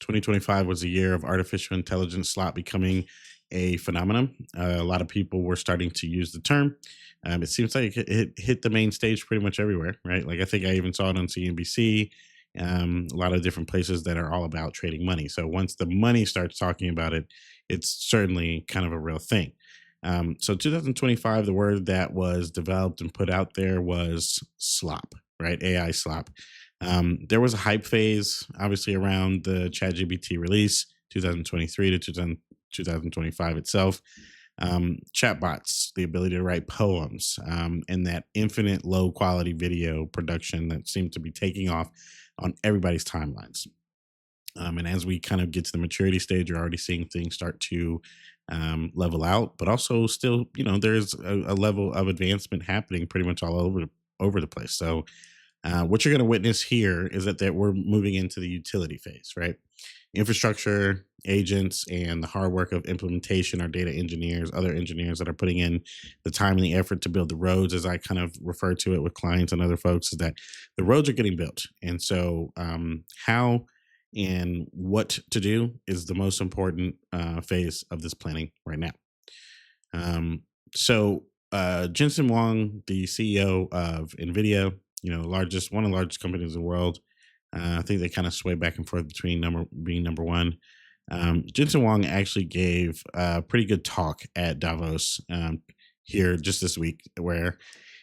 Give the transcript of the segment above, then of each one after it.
2025 was a year of artificial intelligence slot becoming a phenomenon. A lot of people were starting to use the term. It seems like it hit the main stage pretty much everywhere, right? Like I think I even saw it on CNBC, a lot of different places that are all about trading money. So once the money starts talking about it, it's certainly kind of a real thing. So 2025, the word that was developed and put out there was slop, right? AI slop. There was a hype phase, obviously, around the ChatGPT release, 2023 to 2025 itself. Chatbots, the ability to write poems, and that infinite low quality video production that seemed to be taking off on everybody's timelines. And as we kind of get to the maturity stage, you're already seeing things start to level out, but also still, there's a level of advancement happening pretty much all over the place. So what you're going to witness here is that we're moving into the utility phase, right? Infrastructure, agents, and the hard work of implementation, our data engineers, other engineers that are putting in the time and the effort to build the roads, as I kind of refer to it with clients and other folks, is that the roads are getting built. And so, how and what to do is the most important phase of this planning right now. Jensen Huang, the CEO of NVIDIA, one of the largest companies in the world. I think they kind of sway back and forth between being number one. Jensen Huang actually gave a pretty good talk at Davos here just this week, where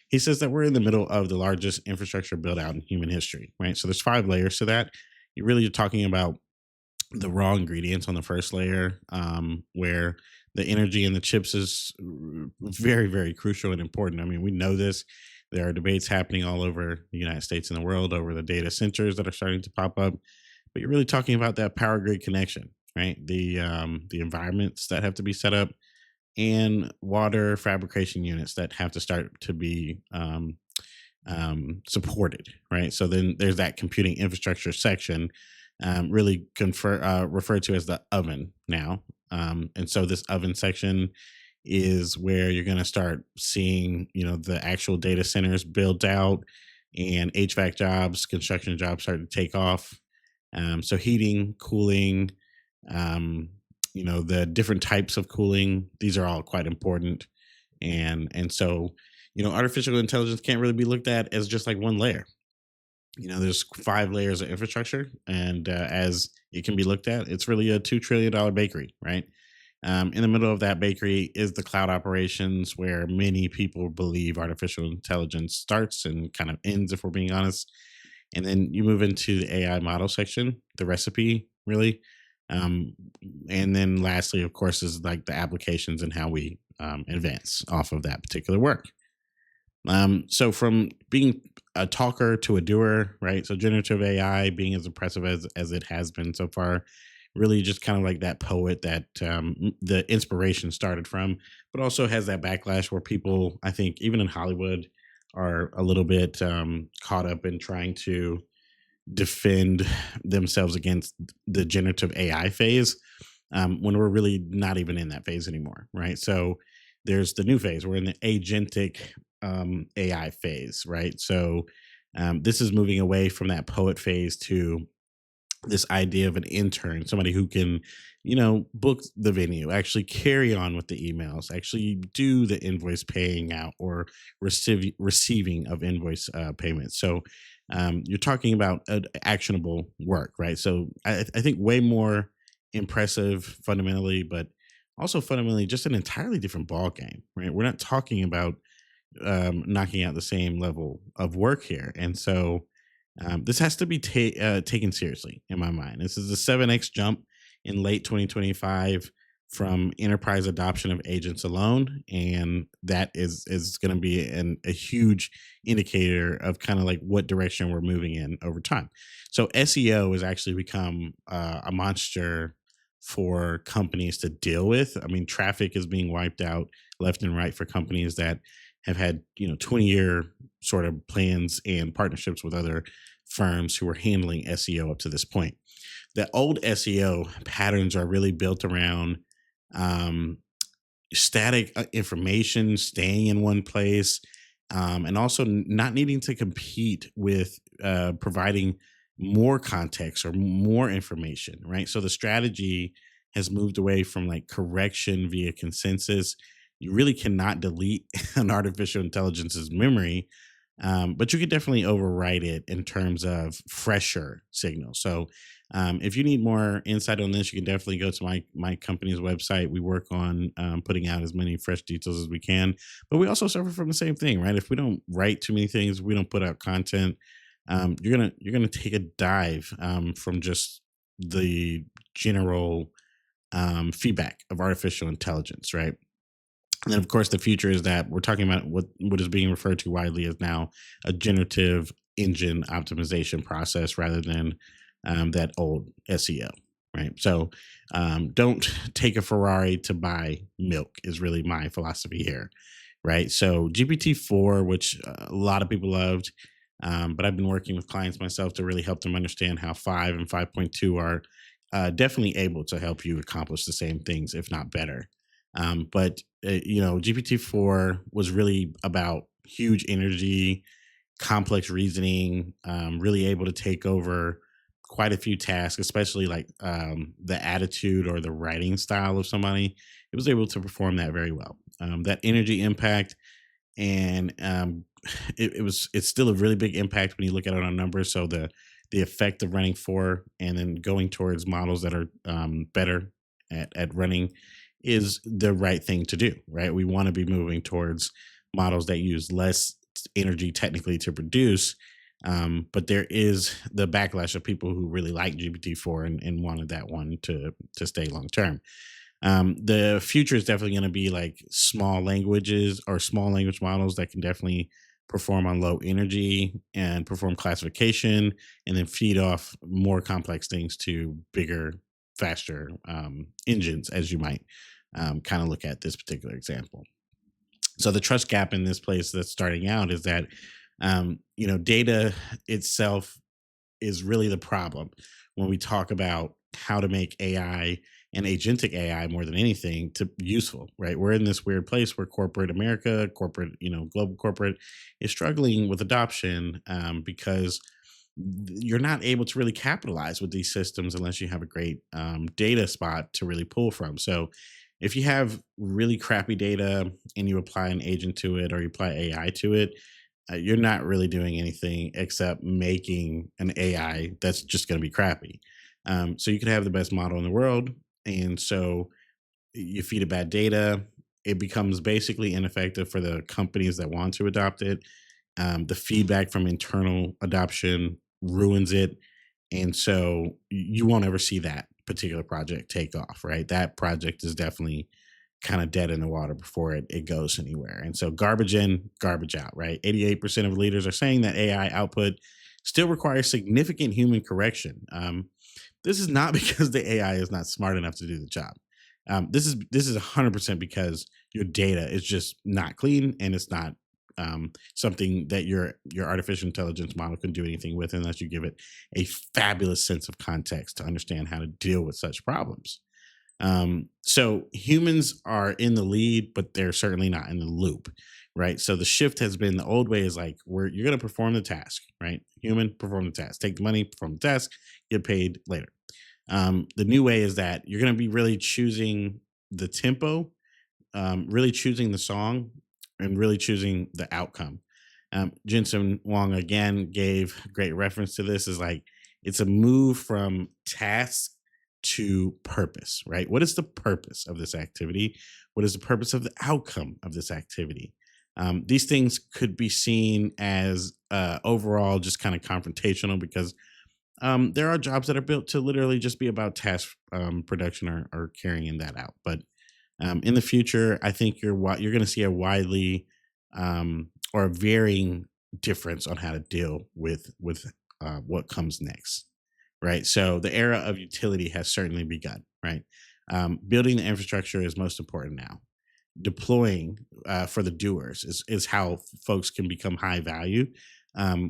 he says that we're in the middle of the largest infrastructure build out in human history, right? So there's 5 layers to that. You're really talking about the raw ingredients on the first layer, where the energy in the chips is very, very crucial and important. I mean, we know this. There are debates happening all over the United States and the world over the data centers that are starting to pop up. But you're really talking about that power grid connection, right? The environments that have to be set up, and water fabrication units that have to start to be supported, right? So then there's that computing infrastructure section, referred to as the oven now. And so this oven section is where you're going to start seeing, the actual data centers built out and HVAC jobs, construction jobs start to take off. So heating, cooling, the different types of cooling, these are all quite important. And so, artificial intelligence can't really be looked at as just like one layer. There's 5 layers of infrastructure, and as it can be looked at, it's really a $2 trillion bakery, right? In the middle of that bakery is the cloud operations, where many people believe artificial intelligence starts and kind of ends, if we're being honest. And then you move into the AI model section, the recipe, really. And then lastly, of course, is like the applications and how we advance off of that particular work. So from being a talker to a doer, right? So generative AI being as impressive as it has been so far, really just kind of like that poet that the inspiration started from, but also has that backlash where people, I think, even in Hollywood, are a little bit caught up in trying to defend themselves against the generative AI phase, when we're really not even in that phase anymore, right? So there's the new phase. We're in the agentic AI phase, right? So this is moving away from that poet phase to this idea of an intern, somebody who can, book the venue, actually carry on with the emails, actually do the invoice paying out or receiving of invoice payments. So you're talking about actionable work, right? So I think way more impressive fundamentally, but also fundamentally just an entirely different ball game, right? We're not talking about knocking out the same level of work here. And so this has to be taken seriously in my mind. This is a 7x jump in late 2025 from enterprise adoption of agents alone, and that is going to be a huge indicator of kind of like what direction we're moving in over time. So SEO has actually become a monster for companies to deal with. I mean, traffic is being wiped out left and right for companies that have had 20-year sort of plans and partnerships with other firms who are handling SEO up to this point. The old SEO patterns are really built around static information, staying in one place, and also not needing to compete with providing more context or more information, right? So the strategy has moved away from like correction via consensus. You really cannot delete an artificial intelligence's memory, but you could definitely overwrite it in terms of fresher signals. So if you need more insight on this, you can definitely go to my company's website. We work on putting out as many fresh details as we can, but we also suffer from the same thing, right? If we don't write too many things, we don't put out content. You're gonna take a dive from just the general feedback of artificial intelligence, right? And then, of course, the future is that we're talking about what is being referred to widely as now a generative engine optimization process rather than that old SEO, right? So don't take a Ferrari to buy milk is really my philosophy here, right? So GPT-4, which a lot of people loved, but I've been working with clients myself to really help them understand how 5 and 5.2 are definitely able to help you accomplish the same things, if not better. But GPT-4 was really about huge energy, complex reasoning, really able to take over quite a few tasks, especially like the attitude or the writing style of somebody. It was able to perform that very well. That energy impact and it's still a really big impact when you look at it on numbers. So the effect of running four and then going towards models that are better at running is the right thing to do, right? We want to be moving towards models that use less energy technically to produce. But there is the backlash of people who really like GPT-4 and wanted that one to stay long term. The future is definitely going to be like small languages or small language models that can definitely perform on low energy and perform classification and then feed off more complex things to bigger, faster engines, as you might kind of look at this particular example. So the trust gap in this place that's starting out is that data itself is really the problem when we talk about how to make AI and agentic AI more than anything to useful, right? We're in this weird place where corporate America, corporate, global corporate is struggling with adoption because you're not able to really capitalize with these systems unless you have a great data spot to really pull from. So if you have really crappy data and you apply an agent to it or you apply AI to it, you're not really doing anything except making an AI that's just going to be crappy. So you could have the best model in the world, and so you feed it bad data, it becomes basically ineffective for the companies that want to adopt it. The feedback from internal adoption ruins it, and so you won't ever see that particular project take off. Right, that project is definitely kind of dead in the water before it goes anywhere. And so garbage in, garbage out, right? 88% of leaders are saying that AI output still requires significant human correction. This is not because the AI is not smart enough to do the job. This is 100% because your data is just not clean and it's not something that your artificial intelligence model can do anything with unless you give it a fabulous sense of context to understand how to deal with such problems. So humans are in the lead, but they're certainly not in the loop, right? So the shift has been the old way is like where you're going to perform the task, right? Human perform the task, take the money, perform the task, get paid later. The new way is that you're going to be really choosing the tempo, really choosing the song, and really choosing the outcome. Jensen Huang again gave great reference to this. Is like it's a move from task to purpose, right? What is the purpose of this activity? What is the purpose of the outcome of this activity? These things could be seen as overall just kind of confrontational because there are jobs that are built to literally just be about task production or carrying that out. But in the future, I think you're going to see a widely or a varying difference on how to deal with what comes next, right? So the era of utility has certainly begun, right? Building the infrastructure is most important now. Deploying for the doers is how folks can become high value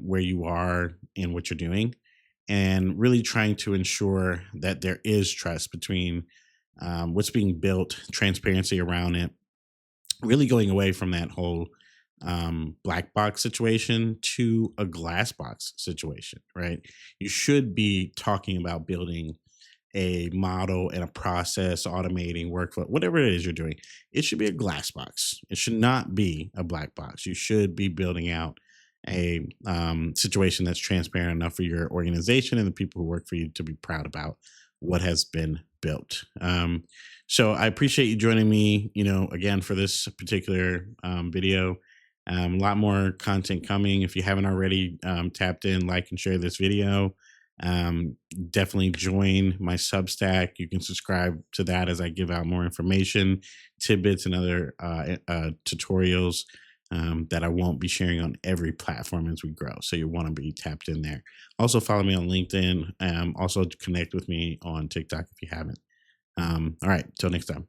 where you are in what you're doing, and really trying to ensure that there is trust between what's being built, transparency around it, really going away from that whole black box situation to a glass box situation, right? You should be talking about building a model and a process, automating workflow, whatever it is you're doing. It should be a glass box. It should not be a black box. You should be building out a situation that's transparent enough for your organization and the people who work for you to be proud about what has been built. So I appreciate you joining me, again for this particular video. A lot more content coming. If you haven't already tapped in, like, and share this video. Um, Definitely join my Substack. You can subscribe to that as I give out more information, tidbits, and other tutorials that I won't be sharing on every platform as we grow. So you want to be tapped in there. Also, follow me on LinkedIn. Also, connect with me on TikTok if you haven't. All right. Till next time.